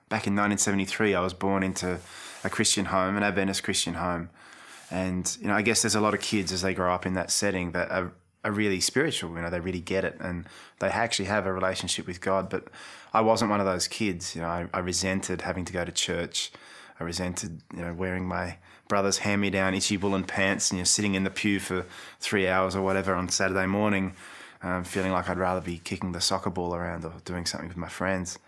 back in 1973, I was born into a Christian home, an Adventist Christian home. And, I guess there's a lot of kids as they grow up in that setting that are really spiritual, they really get it and they actually have a relationship with God. But I wasn't one of those kids. I resented having to go to church. I resented, wearing my brother's hand-me-down itchy woolen pants and sitting in the pew for 3 hours or whatever on Saturday morning, feeling like I'd rather be kicking the soccer ball around or doing something with my friends.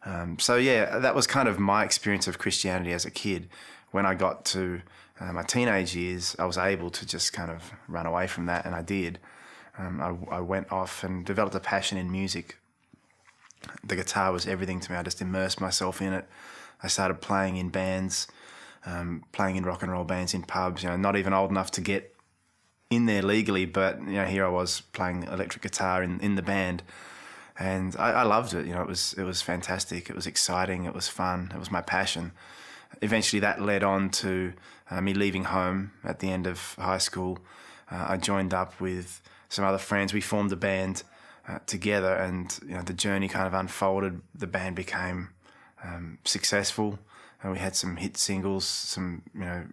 That was kind of my experience of Christianity as a kid. When I got to my teenage years, I was able to just kind of run away from that, and I did. I went off and developed a passion in music. The guitar was everything to me. I just immersed myself in it. I started playing in bands, playing in rock and roll bands in pubs, not even old enough to get in there legally, but, here I was playing electric guitar in the band. And I loved it. It was fantastic. It was exciting. It was fun. It was my passion. Eventually that led on to me leaving home at the end of high school. I joined up with some other friends. We formed a band together, and the journey kind of unfolded. The band became successful, and we had some hit singles, some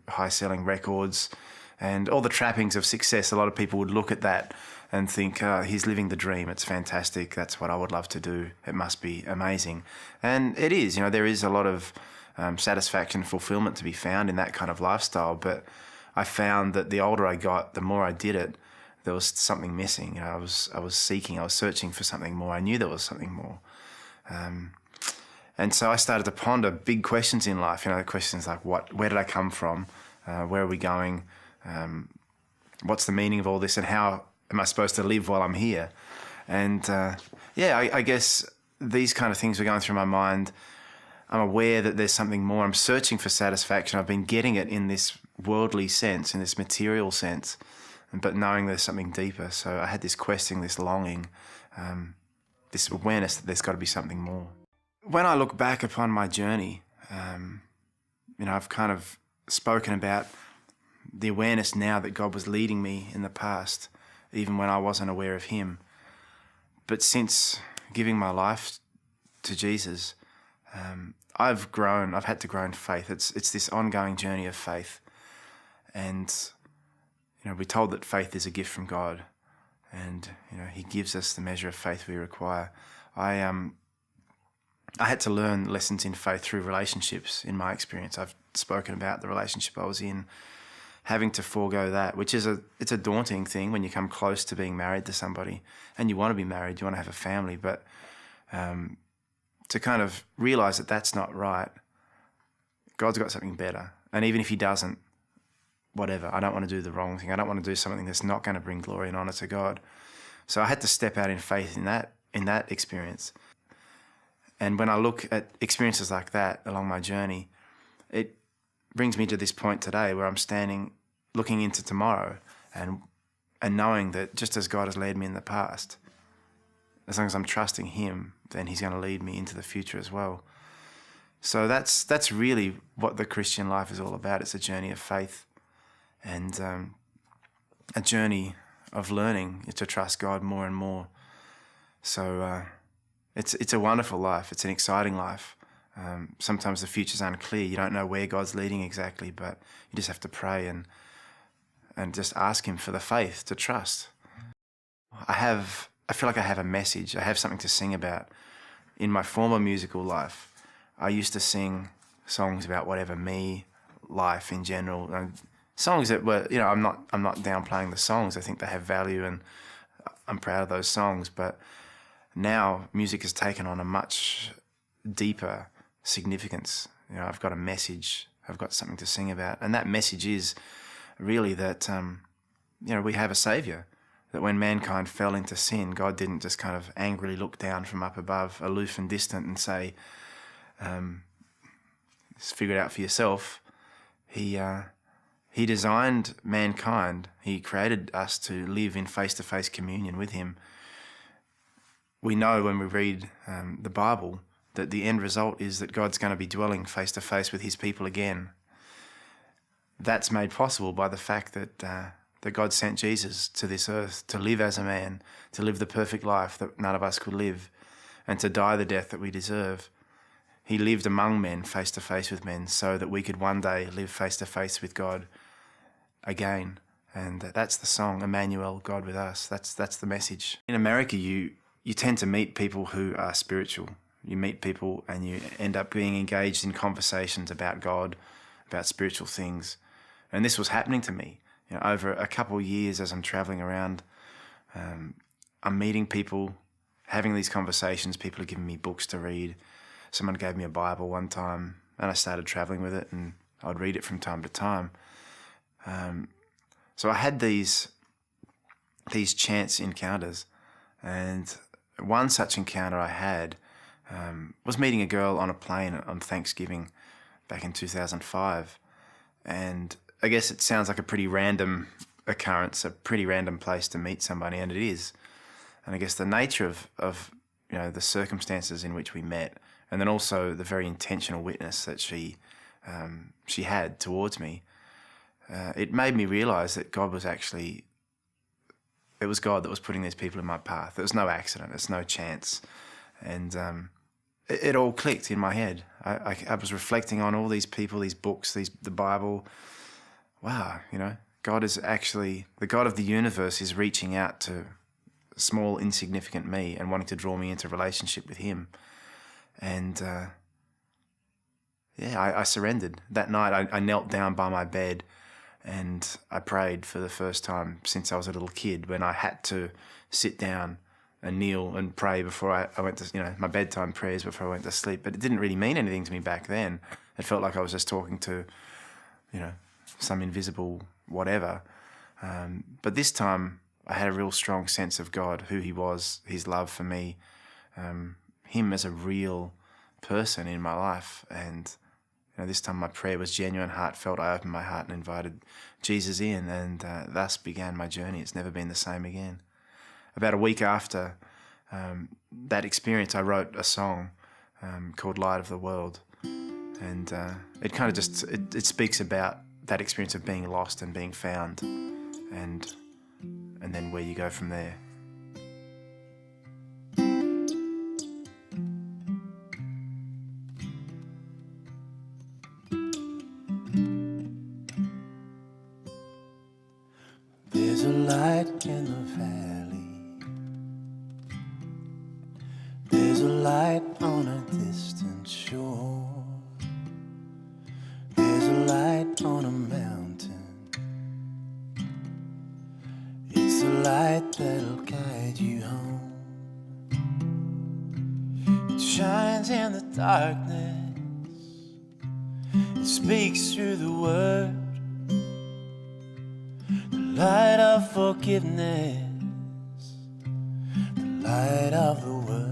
high-selling records, and all the trappings of success. A lot of people would look at that and think, he's living the dream. It's fantastic. That's what I would love to do. It must be amazing. And it is. There is a lot of satisfaction, fulfillment to be found in that kind of lifestyle. But I found that the older I got, the more I did it, there was something missing. I was seeking, I was searching for something more. I knew there was something more. And so I started to ponder big questions in life, questions like where did I come from? Where are we going? What's the meaning of all this? And how am I supposed to live while I'm here? And I guess these kind of things were going through my mind. I'm aware that there's something more. I'm searching for satisfaction. I've been getting it in this worldly sense, in this material sense, but knowing there's something deeper. So I had this questing, this longing, this awareness that there's got to be something more. When I look back upon my journey, I've kind of spoken about the awareness now that God was leading me in the past, even when I wasn't aware of him. But since giving my life to Jesus, I've had to grow in faith. It's this ongoing journey of faith. And, we're told that faith is a gift from God, and, he gives us the measure of faith we require. I had to learn lessons in faith through relationships, in my experience. I've spoken about the relationship I was in, having to forego that, which is it's a daunting thing when you come close to being married to somebody, and you want to be married, you want to have a family, but to kind of realize that that's not right. God's got something better. And even if he doesn't, whatever, I don't want to do the wrong thing. I don't want to do something that's not going to bring glory and honor to God. So I had to step out in faith in that experience. And when I look at experiences like that along my journey, it brings me to this point today where I'm standing looking into tomorrow and knowing that just as God has led me in the past, as long as I'm trusting him, then he's going to lead me into the future as well. So that's really what the Christian life is all about. It's a journey of faith and a journey of learning to trust God more and more. So it's a wonderful life. It's an exciting life. Sometimes the future's unclear. You don't know where God's leading exactly, but you just have to pray and just ask him for the faith to trust. I feel like I have a message. I have something to sing about. In my former musical life, I used to sing songs about whatever, me, life in general. Songs that were, I'm not downplaying the songs. I think they have value and I'm proud of those songs. But now music has taken on a much deeper significance. I've got a message. I've got something to sing about. And that message is really that, we have a Saviour. That when mankind fell into sin, God didn't just kind of angrily look down from up above, aloof and distant, and say, figure it out for yourself. He designed mankind. He created us to live in face-to-face communion with him. We know when we read the Bible that the end result is that God's going to be dwelling face-to-face with his people again. That's made possible by the fact that God sent Jesus to this earth to live as a man, to live the perfect life that none of us could live, and to die the death that we deserve. He lived among men, face to face with men, so that we could one day live face to face with God again. And that's the song, Emmanuel, God with us. That's the message. In America, you tend to meet people who are spiritual. You meet people and you end up being engaged in conversations about God, about spiritual things. And this was happening to me. Over a couple of years as I'm traveling around, I'm meeting people, having these conversations. People are giving me books to read. Someone gave me a Bible one time and I started traveling with it, and I'd read it from time to time. So I had these chance encounters, and one such encounter I had was meeting a girl on a plane on Thanksgiving back in 2005. And I guess it sounds like a pretty random occurrence, a pretty random place to meet somebody, and it is. And I guess the nature of the circumstances in which we met, and then also the very intentional witness that she had towards me, it made me realise that it was God that was putting these people in my path. It was no accident. It's no chance. And it all clicked in my head. I was reflecting on all these people, these books, the Bible. Wow, God is actually, the God of the universe is reaching out to small, insignificant me and wanting to draw me into relationship with him. And I surrendered. That night I knelt down by my bed and I prayed for the first time since I was a little kid, when I had to sit down and kneel and pray before I went to, my bedtime prayers before I went to sleep. But it didn't really mean anything to me back then. It felt like I was just talking to, some invisible whatever. But this time I had a real strong sense of God, who he was, his love for me, him as a real person in my life. And this time my prayer was genuine, heartfelt. I opened my heart and invited Jesus in, and thus began my journey. It's never been the same again. About a week after that experience, I wrote a song called Light of the World. And it kind of just, it speaks about that experience of being lost and being found, and then where you go from there. There's a light in the valley. There's a light on a distant shore. There's a light on a mountain. It's the light that'll guide you home. It shines in the darkness. It speaks through the word. The light of forgiveness, the light of the world.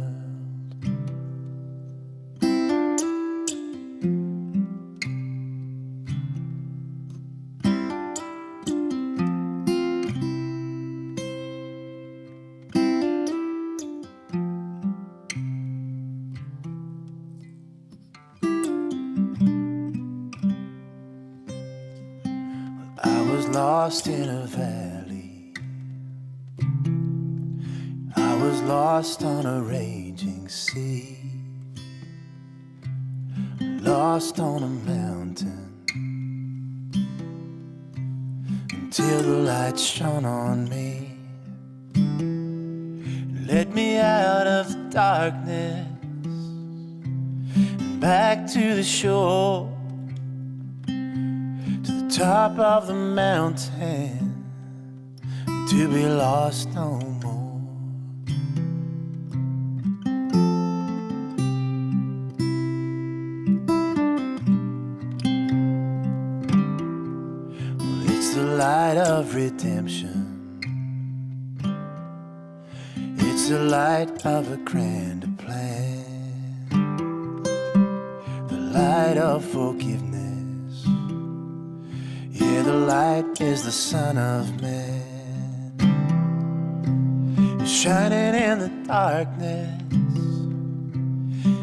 I was lost in a valley. I was lost on a raging sea. Lost on a mountain, until the light shone on me. Led me out of the darkness and back to the shore, top of the mountain, to be lost no more. Well, it's the light of redemption. It's the light of a grander plan. The light of forgiveness. Yeah, the light is the Son of Man. It's shining in the darkness.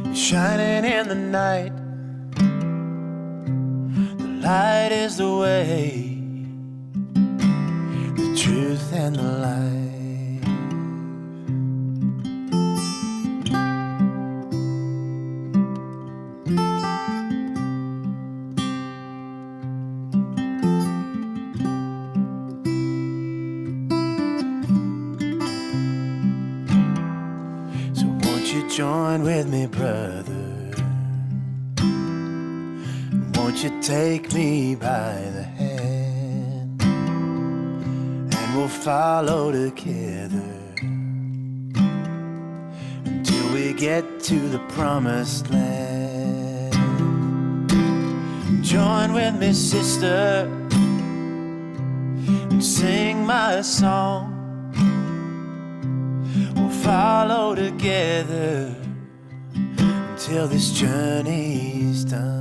It's shining in the night. The light is the way, the truth and the life. So won't you join with me, brother? Won't you take me by the hand, and we'll follow together until we get to the promised land. Join with me, sister, and sing my song. We'll follow together until this journey's done.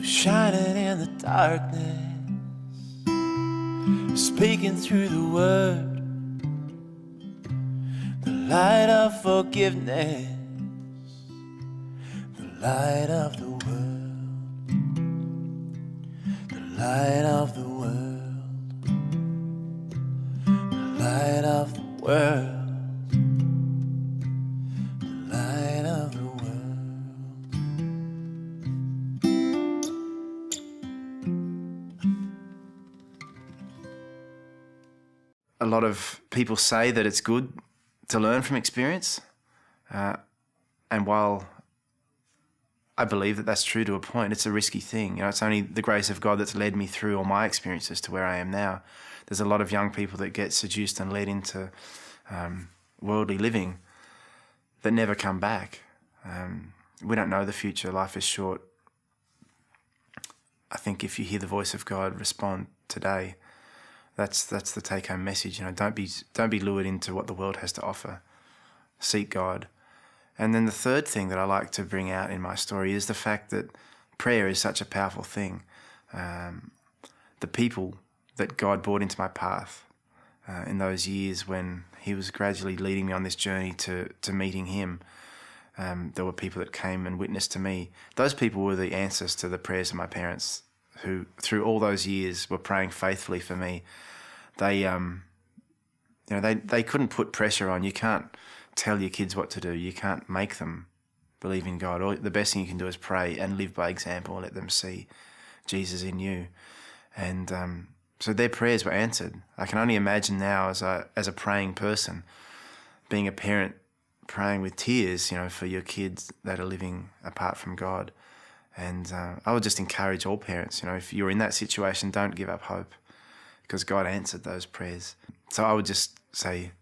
Shining in the darkness, speaking through the word, the light of forgiveness, the light of the world, the light of the world, the light of the world, the light of the world. A lot of people say that it's good to learn from experience. And while I believe that that's true to a point, it's a risky thing. You know, it's only the grace of God that's led me through all my experiences to where I am now. There's a lot of young people that get seduced and led into worldly living that never come back. We don't know the future. Life is short. I think if you hear the voice of God, respond today. That's the take-home message. You know, don't be lured into what the world has to offer. Seek God. And then the third thing that I like to bring out in my story is the fact that prayer is such a powerful thing. The people that God brought into my path in those years when He was gradually leading me on this journey to meeting Him, there were people that came and witnessed to me. Those people were the answers to the prayers of my parents, who through all those years were praying faithfully for me. They couldn't put pressure on. You can't tell your kids what to do. You can't make them believe in God. Or the best thing you can do is pray and live by example and let them see Jesus in you. And so their prayers were answered. I can only imagine now as a praying person, being a parent, praying with tears, you know, for your kids that are living apart from God. And I would just encourage all parents, you know, if you're in that situation, don't give up hope, because God answered those prayers. So I would just say,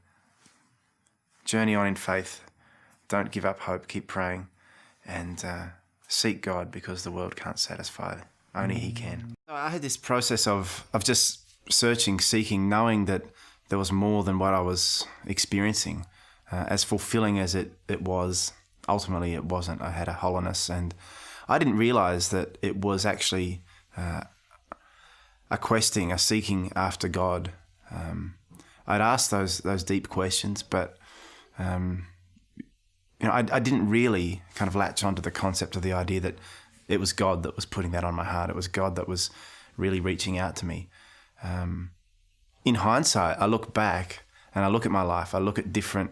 journey on in faith, don't give up hope, keep praying, and seek God, because the world can't satisfy, only He can. I had this process of just searching, seeking, knowing that there was more than what I was experiencing. As fulfilling as it was, ultimately it wasn't. I had a hollowness, and I didn't realise that it was actually a questing, a seeking after God. I'd asked those deep questions, but I didn't really kind of latch onto the concept of the idea that it was God that was putting that on my heart. It was God that was really reaching out to me. In hindsight, I look back and I look at my life. I look at different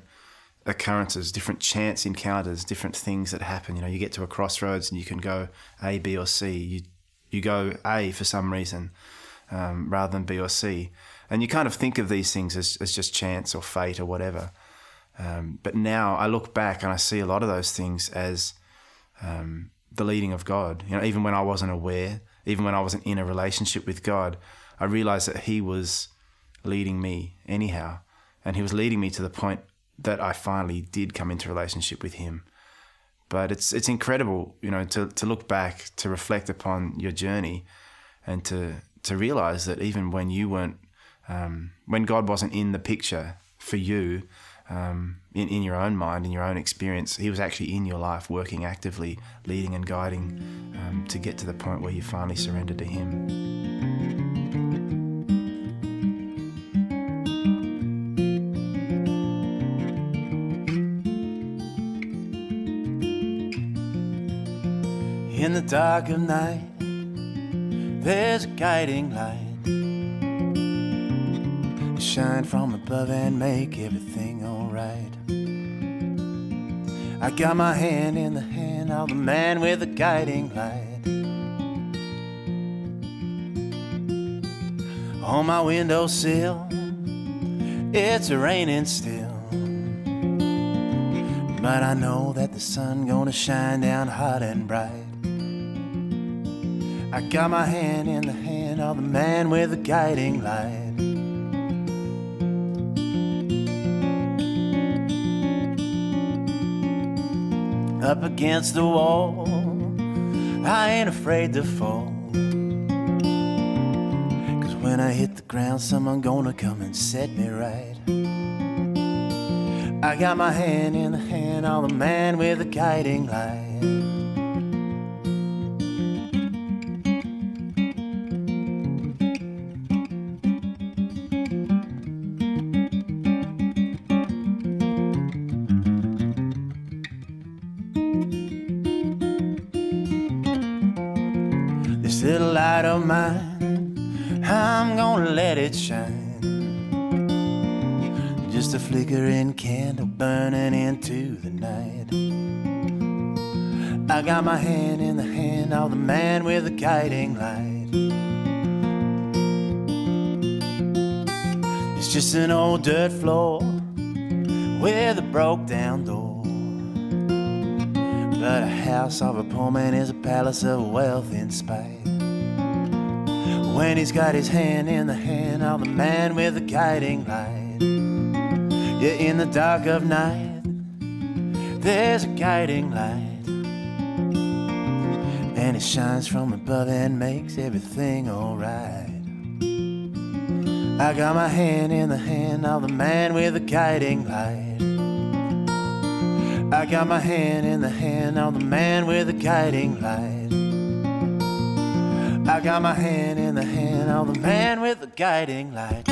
occurrences, different chance encounters, different things that happen. You know, you get to a crossroads and you can go A, B, or C. You go A for some reason rather than B or C. And you kind of think of these things as just chance or fate or whatever. But now I look back and I see a lot of those things as the leading of God. You know, even when I wasn't aware, even when I wasn't in a relationship with God, I realized that He was leading me anyhow. And He was leading me to the point that I finally did come into a relationship with Him. But it's incredible, you know, to look back, to reflect upon your journey, and to realize that even when you weren't, when God wasn't in the picture for you, in your own mind, in your own experience, He was actually in your life, working actively, leading and guiding, to get to the point where you finally surrendered to Him. In the dark of night, there's a guiding light. Shine from above and make everything alright. I got my hand in the hand of the man with the guiding light. On my windowsill, it's raining still, but I know that the sun gonna shine down hot and bright. I got my hand in the hand of the man with the guiding light. Up against the wall, I ain't afraid to fall, 'cause when I hit the ground, someone gonna come and set me right. I got my hand in the hand of the man with the guiding light. This little light of mine, I'm gonna let it shine. Just a flickering candle burning into the night. I got my hand in the hand of the man with the guiding light. It's just an old dirt floor with a broke down door, but a house of a poor man is a palace of wealth in spite. When he's got his hand in the hand of the man with the guiding light. Yeah, in the dark of night, there's a guiding light, and it shines from above and makes everything alright. I got my hand in the hand of the man with the guiding light. I got my hand in the hand of the man with the guiding light. I got my hand in the hand of the man with the guiding light.